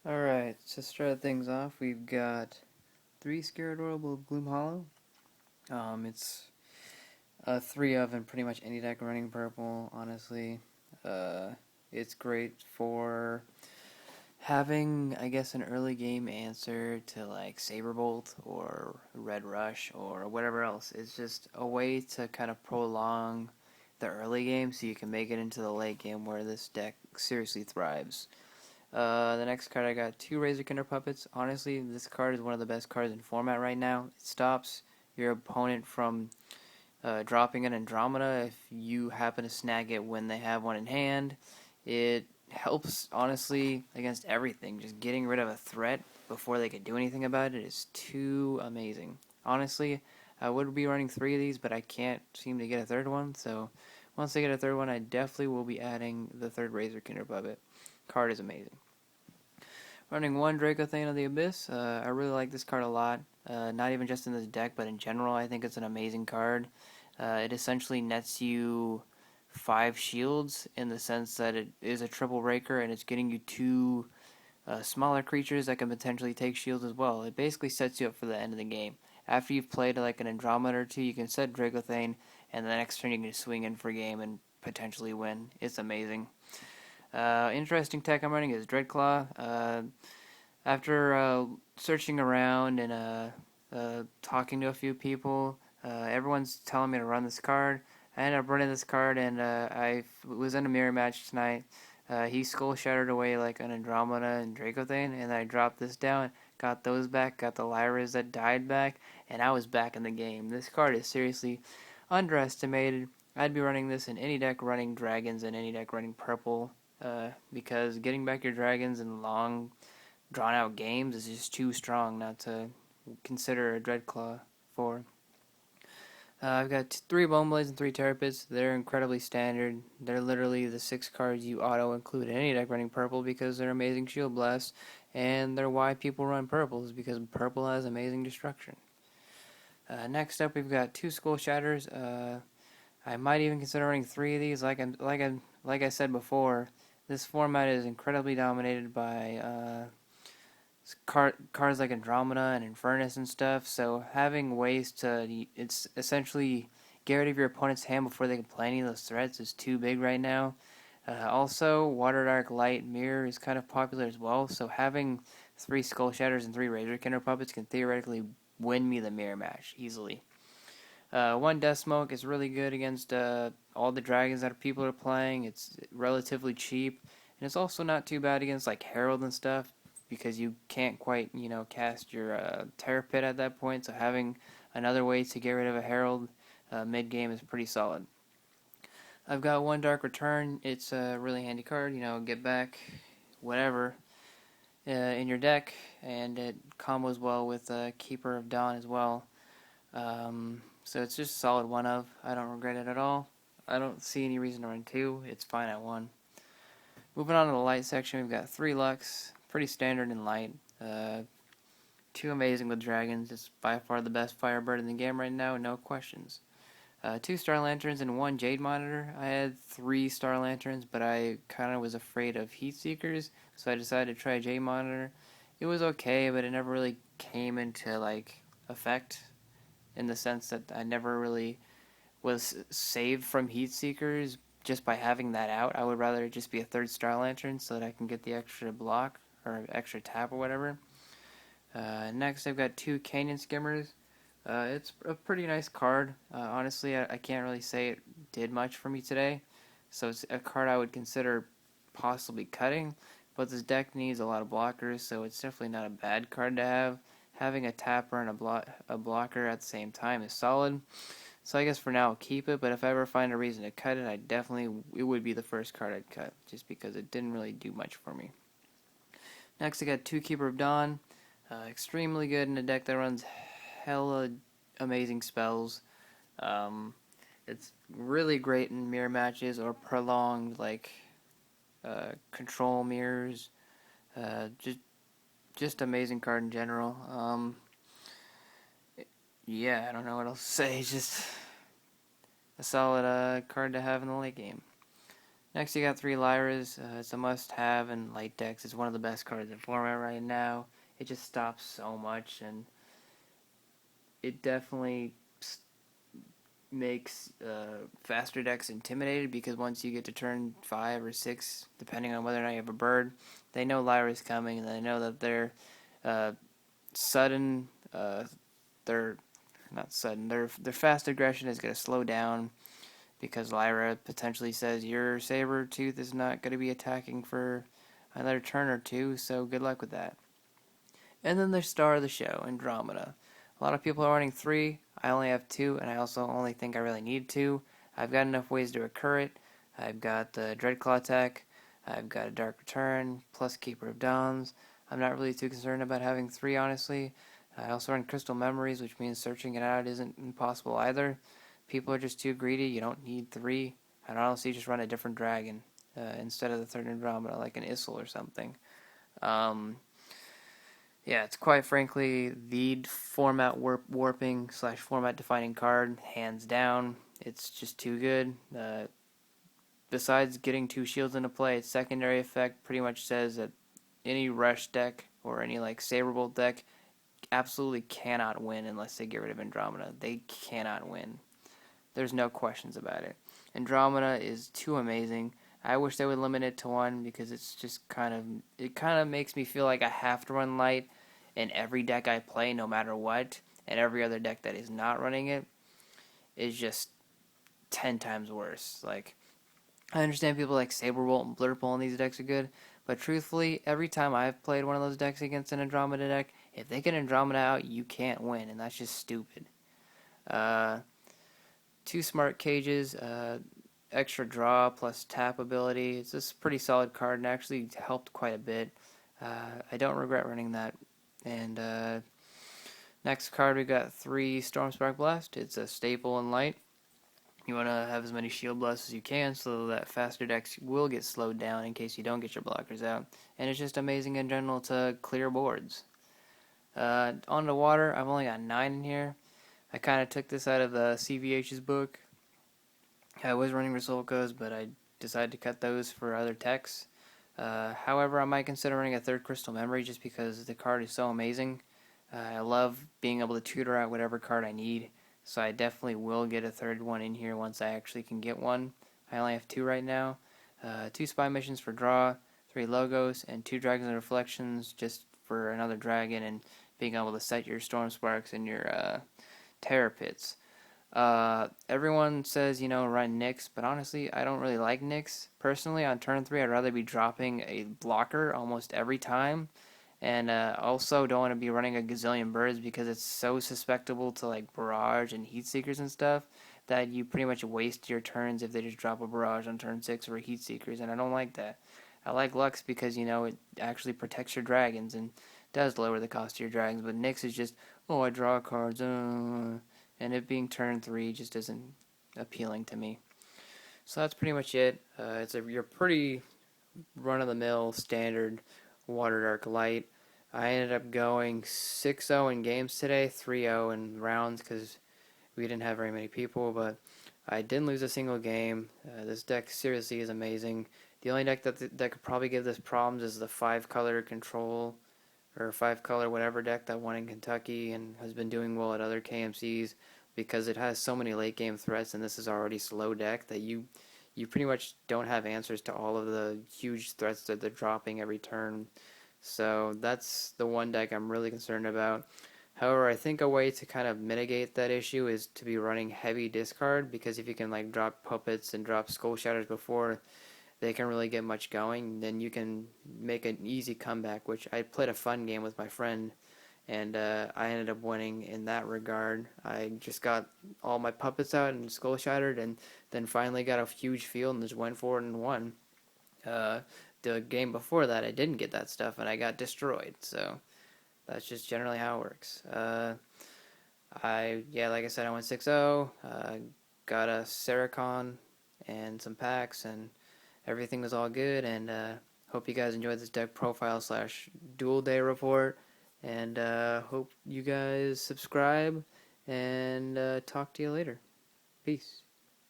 Alright, to start things off, we've got 3 Scared Orbital Gloom Hollow. It's a 3 of in pretty much any deck running purple, honestly. Uh, it's great for having, I guess, an early game answer to like Saberbolt or Red Rush or whatever else. It's just a way to kind of prolong the early game so you can make it into the late game where this deck seriously thrives. The next card I got 2 Razorkinder Puppets. Honestly, this card is one of the best cards in format right now. It stops your opponent from dropping an Andromeda if you happen to snag it when they have one in hand. It helps, honestly, against everything. Just getting rid of a threat before they could do anything about it is too amazing. Honestly, I would be running 3 of these, but I can't seem to get a third one, so once I get a third one, I definitely will be adding the third Razorkinder Puppet. Card is amazing. Running 1 Dracothane of the Abyss. I really like this card a lot. Not even just in this deck, but in general, I think it's an amazing card. It essentially nets you 5 shields in the sense that it is a triple raker and it's getting you 2 smaller creatures that can potentially take shields as well. It basically sets you up for the end of the game. After you've played like an Andromeda or 2, you can set Dracothane, and the next turn you can swing in for game and potentially win. It's amazing. Interesting tech I'm running is Dreadclaw. After searching around and talking to a few people, everyone's telling me to run this card. I ended up running this card, and I was in a mirror match tonight. He skull shattered away like an Andromeda and Dracothane, and I dropped this down, got those back, got the Lyras that died back, and I was back in the game. This card is seriously underestimated. I'd be running this in any deck running dragons and any deck running purple, because getting back your dragons in long, drawn out games is just too strong not to consider a Dreadclaw for. I've got 3 Bone Blades and 3 Terrapins. They're incredibly standard. They're literally the 6 cards you auto include in any deck running purple because they're amazing shield blasts, and they're why people run purple, is because purple has amazing destruction. Next up, we've got 2 Skull Shatters. I might even consider running 3 of these. Like I said before, this format is incredibly dominated by cards like Andromeda and Infernus and stuff. So having ways to, it's essentially get rid of your opponent's hand before they can play any of those threats is too big right now. Also, Water Dark Light Mirror is kind of popular as well. So having 3 Skull Shatters and 3 Razorkinder Puppets can theoretically win me the mirror match easily. 1 Death Smoke is really good against all the dragons that people are playing. It's relatively cheap, and it's also not too bad against like Herald and stuff because you can't quite cast your Terror Pit at that point. So having another way to get rid of a Herald mid game is pretty solid. I've got 1 Dark Return. It's a really handy card. Get back whatever in your deck, and it combos well with Keeper of Dawn as well. So it's just a solid 1 of. I don't regret it at all. I don't see any reason to run 2. It's fine at 1. Moving on to the light section, we've got 3 Lux. Pretty standard in light. 2 amazing with dragons. It's by far the best Firebird in the game right now, no questions. 2 Star Lanterns and 1 Jade Monitor. I had 3 Star Lanterns, but I kind of was afraid of Heat Seekers, so I decided to try Jade Monitor. It was okay, but it never really came into like effect in the sense that I never really was saved from Heat Seekers just by having that out. I would rather it just be a 3rd Star Lantern so that I can get the extra block or extra tap or whatever. Next, I've got 2 Canyon Skimmers. It's a pretty nice card. Honestly, I can't really say it did much for me today, so it's a card I would consider possibly cutting, but this deck needs a lot of blockers, so it's definitely not a bad card to have. Having a tapper and a blocker at the same time is solid. So I guess for now I'll keep it, but if I ever find a reason to cut it, it would be the first card I'd cut, just because it didn't really do much for me. Next I got 2 Keeper of Dawn. Extremely good in a deck that runs hella amazing spells. It's really great in mirror matches or prolonged like control mirrors. Just amazing card in general. Yeah, I don't know what else to say. It's just a solid card to have in the late game. Next, you got 3 Lyras. It's a must-have in light decks. It's one of the best cards in format right now. It just stops so much, and it definitely makes faster decks intimidated because once you get to turn 5 or 6, depending on whether or not you have a bird, they know Lyra's coming, and they know that their sudden, their not sudden, their fast aggression is going to slow down because Lyra potentially says your saber tooth is not going to be attacking for another turn or two, so good luck with that. And then the star of the show, Andromeda. A lot of people are running 3. I only have 2, and I also only think I really need 2. I've got enough ways to recur it. I've got the Dreadclaw tech. I've got a Dark Return, plus Keeper of Dawns. I'm not really too concerned about having 3, honestly. I also run Crystal Memories, which means searching it out isn't impossible either. People are just too greedy. You don't need 3. I'd honestly just run a different dragon instead of the third Andromeda, like an Issel or something. Yeah, it's quite frankly the format warping / format defining card, hands down. It's just too good. Besides getting 2 shields into play, its secondary effect pretty much says that any rush deck or any like Saberbolt deck absolutely cannot win unless they get rid of Andromeda. They cannot win. There's no questions about it. Andromeda is too amazing. I wish they would limit it to 1 because it's just it kind of makes me feel like I have to run light in every deck I play no matter what, and every other deck that is not running it is just 10 times worse. Like, I understand people like Saberbolt and Blurple and these decks are good, but truthfully, every time I've played one of those decks against an Andromeda deck, if they get Andromeda out, you can't win, and that's just stupid. 2 smart cages, extra draw plus tap ability. It's just a pretty solid card and actually helped quite a bit. I don't regret running that. And next card we got 3 Stormspark Blast. It's a staple in light. You want to have as many shield blasts as you can so that faster decks will get slowed down in case you don't get your blockers out. And it's just amazing in general to clear boards. On the water, I've only got 9 in here. I kind of took this out of the CVH's book. I was running Rusalkas, but I decided to cut those for other techs. However, I might consider running a 3rd Crystal Memory just because the card is so amazing. I love being able to tutor out whatever card I need, so I definitely will get a 3rd one in here once I actually can get one. I only have 2 right now. 2 Spy Missions for draw, 3 logos, and 2 Dragons and Reflections just for another dragon and being able to set your Storm Sparks and your Terror Pits. Everyone says, run Nyx, but honestly, I don't really like Nyx. Personally, on turn 3, I'd rather be dropping a blocker almost every time. And also don't want to be running a gazillion birds because it's so susceptible to like barrage and heat seekers and stuff that you pretty much waste your turns if they just drop a barrage on turn 6 or heat seekers, and I don't like that. I like Lux because, it actually protects your dragons and does lower the cost of your dragons, but Nyx is just, I draw cards, and it being turn 3 just isn't appealing to me. So that's pretty much it. It's your pretty run-of-the-mill standard Water Dark Light. I ended up going 6-0 in games today, 3-0 in rounds because we didn't have very many people, but I didn't lose a single game. This deck seriously is amazing. The only deck that could probably give this problems is the 5-color control or 5-color whatever deck that won in Kentucky and has been doing well at other KMCs because it has so many late game threats, and this is already slow deck that you pretty much don't have answers to all of the huge threats that they're dropping every turn. So that's the one deck I'm really concerned about. However, I think a way to kind of mitigate that issue is to be running heavy discard, because if you can like drop puppets and drop skull shatters before they can really get much going, then you can make an easy comeback, which I played a fun game with my friend, and I ended up winning in that regard. I just got all my puppets out and skull shattered, and then finally got a huge field and just went for it and won. The game before that, I didn't get that stuff, and I got destroyed, so that's just generally how it works. Like I said, I went 6-0, got a Sericon and some packs, and everything was all good, and hope you guys enjoyed this deck profile / duel day report, and hope you guys subscribe, and talk to you later. Peace.